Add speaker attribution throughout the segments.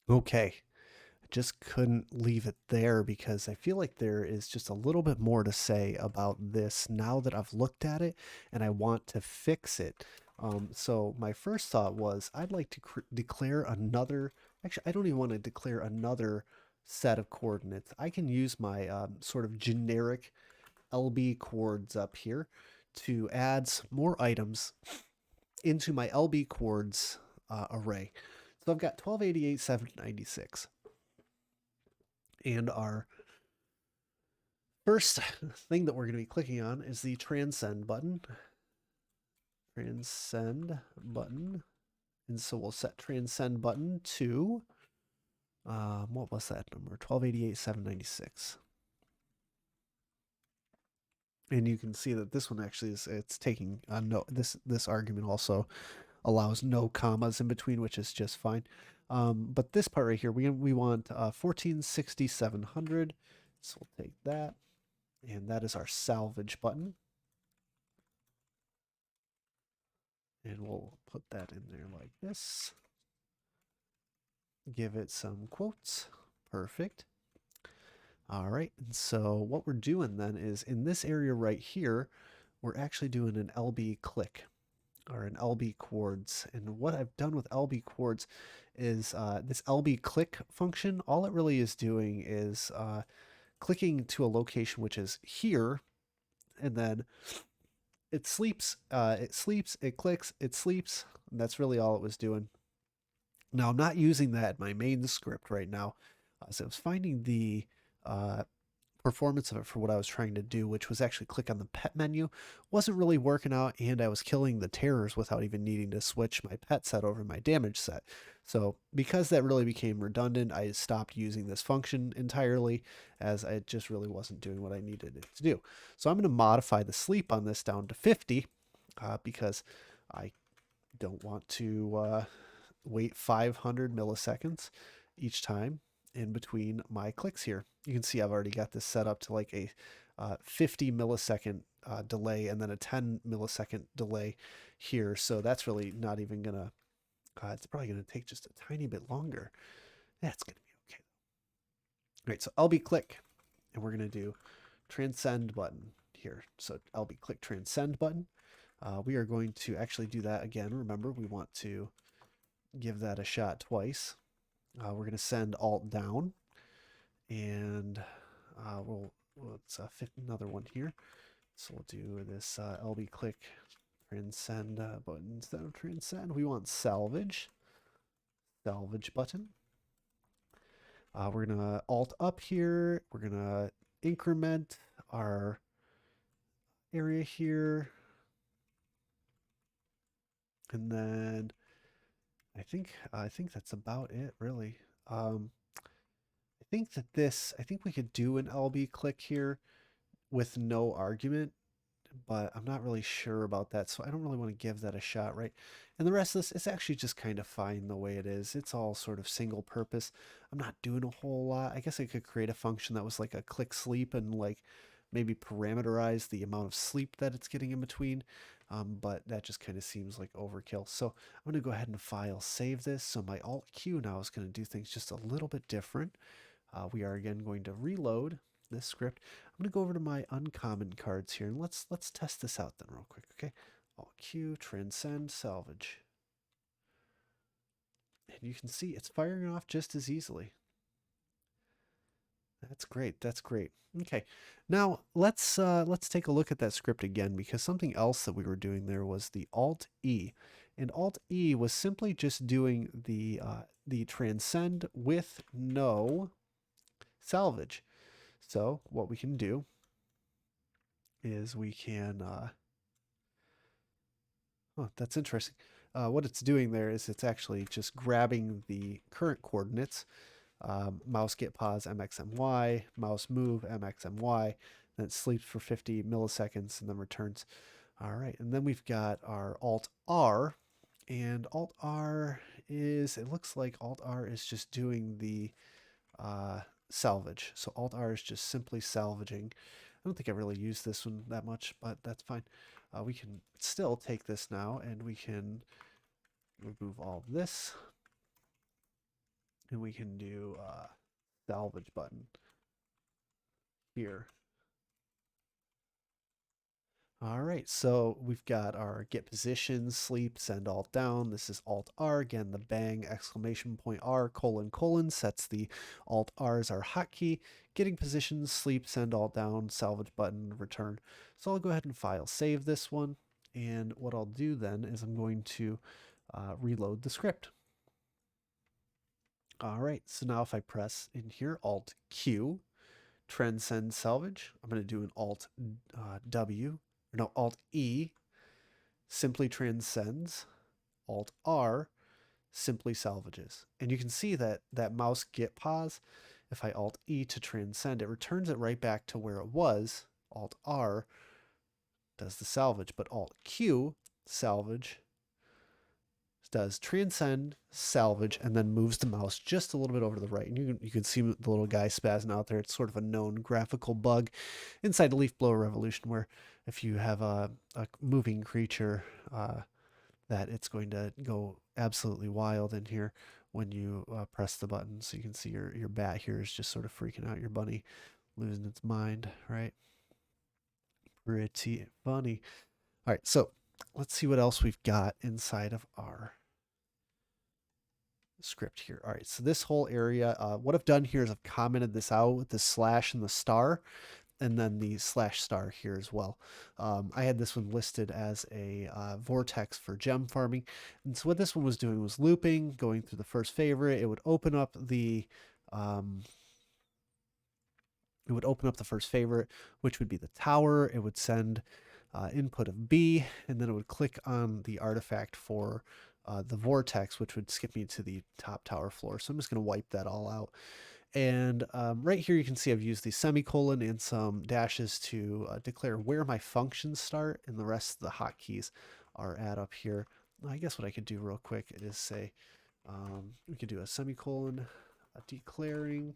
Speaker 1: Okay. I just couldn't leave it there because I feel like there is just a little bit more to say about this now that I've looked at it and I want to fix it. So my first thought was I'd like to declare another, actually, I don't even want to declare another set of coordinates. I can use my sort of generic LB chords up here to add some more items into my LB chords array. So I've got 1288, 796. And our first thing that we're going to be clicking on is the transcend button. Transcend button. And so we'll set transcend button to, what was that number? 1288, 796. And you can see that this one actually is, it's taking no, this argument also allows no commas in between, which is just fine. But this part right here, we want 146700. So we'll take that. And that is our salvage button. And we'll put that in there like this. Give it some quotes. Perfect. All right. And so what we're doing then is in this area right here, we're actually doing an LB click or an LB chords. And what I've done with LB chords is this LB click function. All it really is doing is clicking to a location which is here, and then it sleeps, it clicks, it sleeps. And that's really all it was doing. Now, I'm not using that in my main script right now. So I was finding the uh, performance of it for what I was trying to do, which was actually click on the pet menu. Wasn't really working out, and I was killing the terrors without even needing to switch my pet set over my damage set. So because that really became redundant, I stopped using this function entirely, as it just really wasn't doing what I needed it to do. So I'm going to modify the sleep on this down to 50 because I don't want to wait 500 milliseconds each time in between my clicks here. You can see I've already got this set up to like a 50 millisecond delay and then a 10 millisecond delay here. So that's really not even gonna, it's probably gonna take just a tiny bit longer. That's gonna be okay. All right, so LB click, and we're gonna do transcend button here. So LB click transcend button. We are going to actually do that again. Remember, we want to give that a shot twice. We're going to send Alt down, and let's fit another one here. So we'll do this LB click transcend button instead of transcend. We want salvage button. We're going to Alt up here. We're going to increment our area here. And then I think that's about it really. I think we could do an LB click here with no argument, but I'm not really sure about that. So I don't really want to give that a shot, right? And the rest of this is actually just kind of fine the way it is. It's all sort of single purpose. I'm not doing a whole lot. I guess I could create a function that was like a click sleep and like maybe parameterize the amount of sleep that it's getting in between. But that just kind of seems like overkill. So I'm going to go ahead and file save this. So my Alt Q now is going to do things just a little bit different. We are again going to reload this script. I'm going to go over to my uncommon cards here and let's test this out then real quick, okay? Alt Q, transcend, salvage. And you can see it's firing off just as easily. That's great. That's great. Okay. Now let's take a look at that script again because something else that we were doing there was the Alt E. And Alt E was simply just doing the transcend with no salvage. So what we can do is we can, oh, that's interesting. What it's doing there is it's actually just grabbing the current coordinates, mouse get pause mxmy, mouse move mxmy, then it sleeps for 50 milliseconds and then returns. All right, and then we've got our Alt R, and Alt R is, it looks like Alt R is just doing the salvage. So Alt R is just simply salvaging. I don't think I really use this one that much, but that's fine. We can still take this now and we can remove all of this. and we can do salvage button here. All right, so we've got our get position, sleep, send alt down. This is alt R. Again, the bang exclamation point R colon colon sets the alt R as our hotkey. Getting position, sleep, send alt down, salvage button, return. So I'll go ahead and file save this one. And what I'll do then is I'm going to reload the script. All right, so now if I press in here, alt Q, transcend salvage, I'm going to do an alt W, no, alt E, simply transcends, alt R, simply salvages. And you can see that that mouse get pause, if I alt E to transcend, it returns it right back to where it was. Alt R does the salvage, but alt Q, salvage, does transcend, salvage, and then moves the mouse just a little bit over to the right. And you can see the little guy spazzing out there. It's sort of a known graphical bug inside the Leaf Blower Revolution, where if you have a moving creature, that it's going to go absolutely wild in here when you press the button. So you can see your bat here is just sort of freaking out. Your bunny losing its mind, right? Pretty funny. All right, so let's see what else we've got inside of our script here. All right, so this whole area, what I've done here is I've commented this out with the slash and the star, and then the slash star here as well. I had this one listed as a vortex for gem farming. And so what this one was doing was looping, going through the first favorite. It would open up the first favorite, which would be the tower. It would send input of B, and then it would click on the artifact for the vortex, which would skip me to the top tower floor. So I'm just going to wipe that all out. And right here, you can see I've used the semicolon and some dashes to declare where my functions start, and the rest of the hotkeys are at up here. I guess what I could do real quick is say, we could do a semicolon, declaring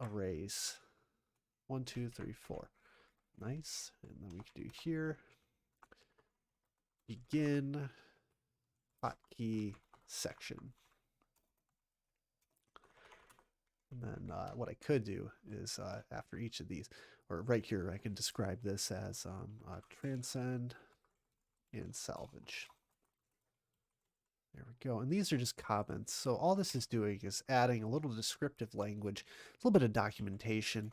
Speaker 1: arrays, 1, 2, 3, 4. Nice. And then we could do here, begin hotkey section. And then what I could do is after each of these, or right here, I could describe this as transcend and salvage. There we go. And these are just comments. So all this is doing is adding a little descriptive language, a little bit of documentation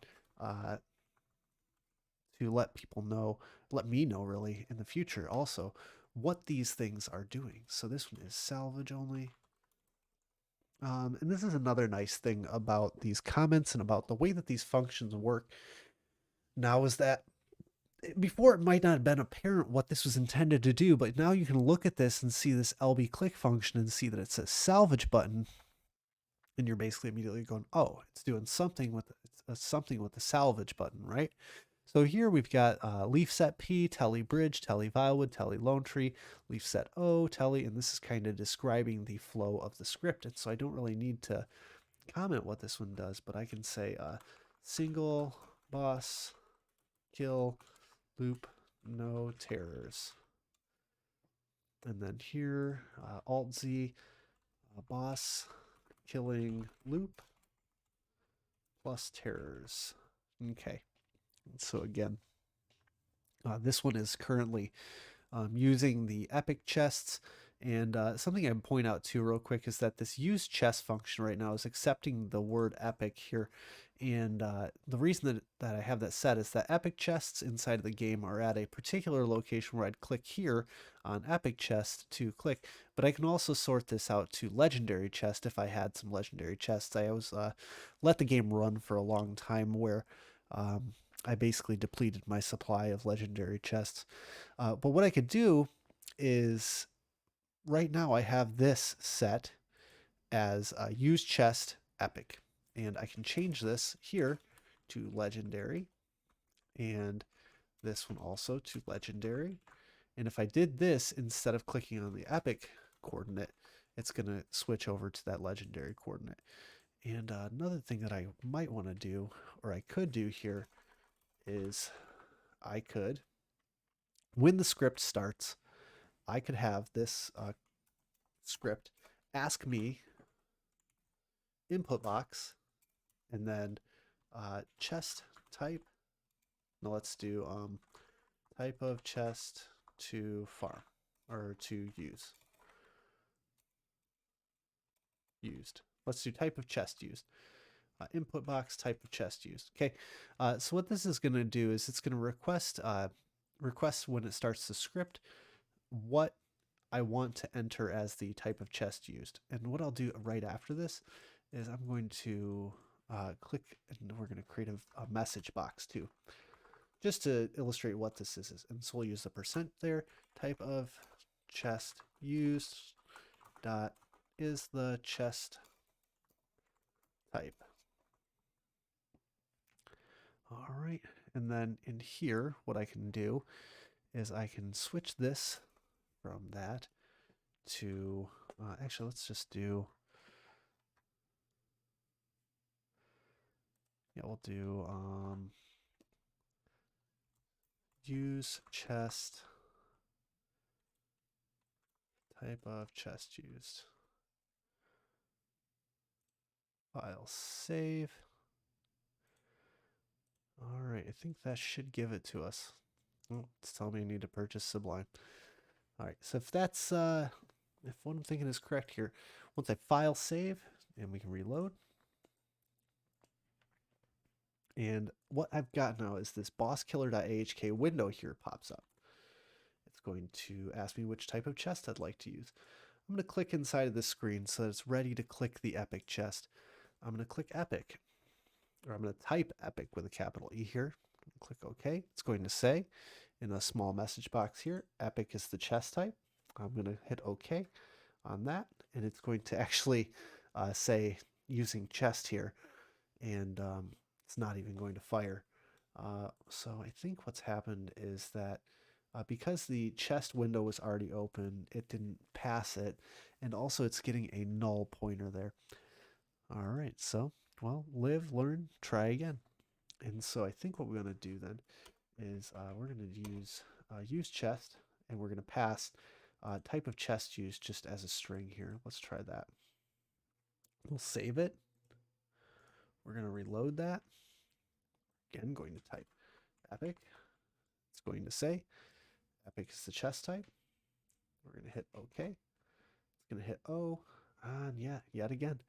Speaker 1: to let people know, let me know really in the future also what these things are doing. So this one is salvage only. And this is another nice thing about these comments and about the way that these functions work now is that before it might not have been apparent what this was intended to do, but now you can look at this and see this LB click function and see that it says salvage button. And you're basically immediately going, oh, it's doing something with the salvage button, right? So here we've got leaf set P, telly bridge, telly vilewood, telly lone tree, leaf set O, telly, and this is kind of describing the flow of the script. And so I don't really need to comment what this one does, but I can say single boss kill loop no terrors. And then here, alt Z, boss killing loop plus terrors. Okay. So again, this one is currently using the epic chests. And something I point out too real quick is that this use chest function right now is accepting the word epic here. And the reason that I have that set is that epic chests inside of the game are at a particular location where I'd click here on epic chest to click, but I can also sort this out to legendary chest if I had some legendary chests. I always let the game run for a long time where I basically depleted my supply of legendary chests. But what I could do is right now I have this set as use chest epic, and I can change this here to legendary, and this one also to legendary. And if I did this instead of clicking on the epic coordinate, it's going to switch over to that legendary coordinate. And another thing that I might want to do, or I could do here, is I could, when the script starts, I could have this script ask me input box, and then chest type. Now let's do type of chest to farm or to use. Used. Let's do type of chest used. Input box type of chest used. Okay, so what this is going to do is it's going to request when it starts the script what I want to enter as the type of chest used. And what I'll do right after this is I'm going to click, and we're going to create a message box too, just to illustrate what this is. And so we'll use the percent there, type of chest used dot is the chest type. All right, and then in here, what I can do is I can switch this from that to, actually, let's just do, we'll do use chest, type of chest used. File save. All right, I think that should give it to us. Oh, it's telling me I need to purchase Sublime. All right, so if that's, if what I'm thinking is correct here, once I file save, and we can reload. And what I've got now is this bosskiller.ahk window here pops up. It's going to ask me which type of chest I'd like to use. I'm going to click inside of this screen so that it's ready to click the epic chest. I'm going to click epic, or I'm going to type epic with a capital E here. Click OK. It's going to say in a small message box here, epic is the chest type. I'm going to hit OK on that, and it's going to actually say using chest here, and it's not even going to fire. So I think what's happened is that because the chest window was already open, it didn't pass it, and also it's getting a null pointer there. All right, so, well, live, learn, try again. And so I think what we're going to do then is we're going to use chest, and we're going to pass type of chest used just as a string here. Let's try that. We'll save it. We're going to reload that. Again, going to type epic. It's going to say epic is the chest type. We're going to hit OK. It's going to hit O. And yeah, yet again,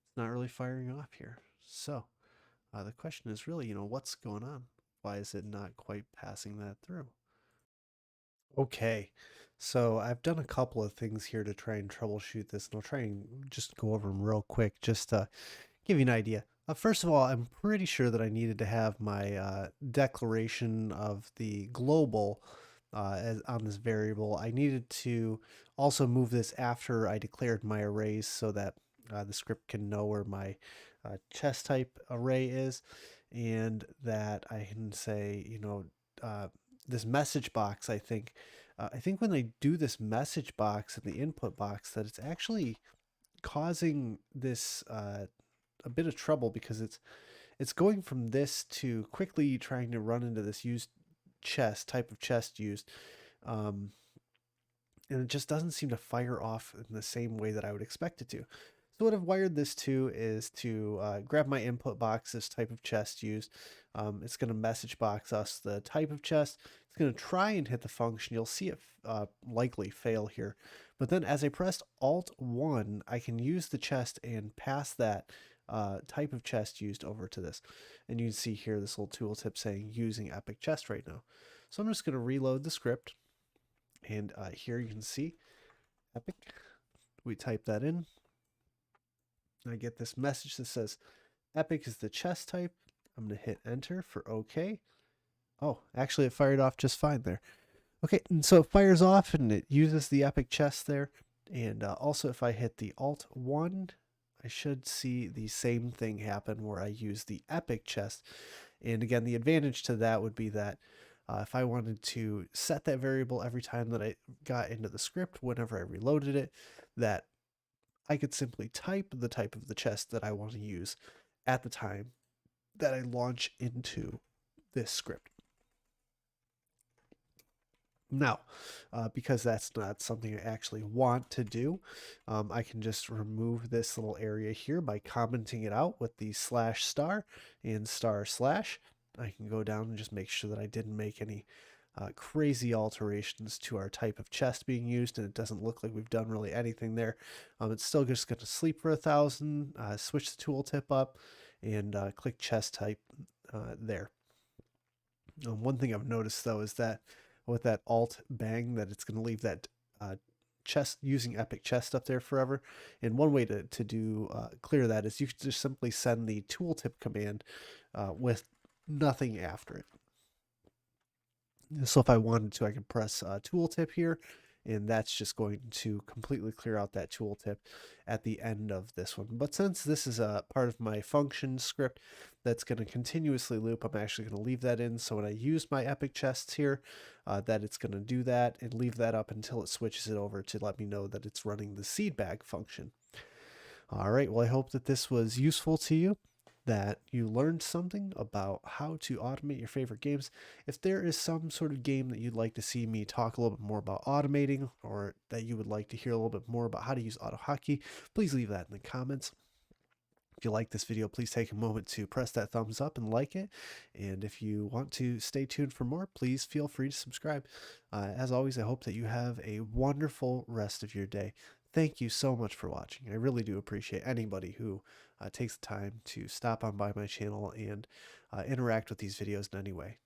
Speaker 1: it's not really firing off here. So the question is really, what's going on? Why is it not quite passing that through? Okay, so I've done a couple of things here to try and troubleshoot this, and I'll try and just go over them real quick, just to give you an idea. First of all, I'm pretty sure that I needed to have my declaration of the global on this variable. I needed to also move this after I declared my arrays so that the script can know where my chest type array is, and that I can say, this message box, I think when they do this message box in the input box, that it's actually causing this a bit of trouble, because it's going from this to quickly trying to run into this used chest type of chest used, and it just doesn't seem to fire off in the same way that I would expect it to. So what I've wired this to is to grab my input box, this type of chest used. It's going to message box us the type of chest. It's going to try and hit the function. You'll see it likely fail here. But then as I pressed Alt-1, I can use the chest and pass that type of chest used over to this. And you can see here this little tooltip saying using epic chest right now. So I'm just going to reload the script. And here you can see epic. We type that in. I get this message that says epic is the chest type. I'm going to hit enter for OK. Oh, actually it fired off just fine there. Okay, and so it fires off and it uses the epic chest there. And also if I hit the Alt-1, I should see the same thing happen where I use the epic chest. And again, the advantage to that would be that if I wanted to set that variable every time that I got into the script, whenever I reloaded it, that I could simply type the type of the chest that I want to use at the time that I launch into this script. Now, because that's not something I actually want to do, I can just remove this little area here by commenting it out with the slash star and star slash. I can go down and just make sure that I didn't make any crazy alterations to our type of chest being used, and it doesn't look like we've done really anything there. It's still just going to sleep for 1,000, switch the tooltip up, and click chest type there. One thing I've noticed though is that with that alt bang, that it's going to leave that chest using epic chest up there forever. And one way to do clear that is you can just simply send the tooltip command with nothing after it. So if I wanted to, I can press tooltip here, and that's just going to completely clear out that tooltip at the end of this one. But since this is a part of my function script that's going to continuously loop, I'm actually going to leave that in. So when I use my epic chests here, that it's going to do that and leave that up until it switches it over to let me know that it's running the seed bag function. All right, well, I hope that this was useful to you, that you learned something about how to automate your favorite games. If there is some sort of game that you'd like to see me talk a little bit more about automating, or that you would like to hear a little bit more about how to use auto hotkey, please leave that in the comments. If you like this video, please take a moment to press that thumbs up and like it. And if you want to stay tuned for more, please feel free to subscribe. As always, I hope that you have a wonderful rest of your day. Thank you so much for watching. I really do appreciate anybody who takes the time to stop on by my channel and interact with these videos in any way.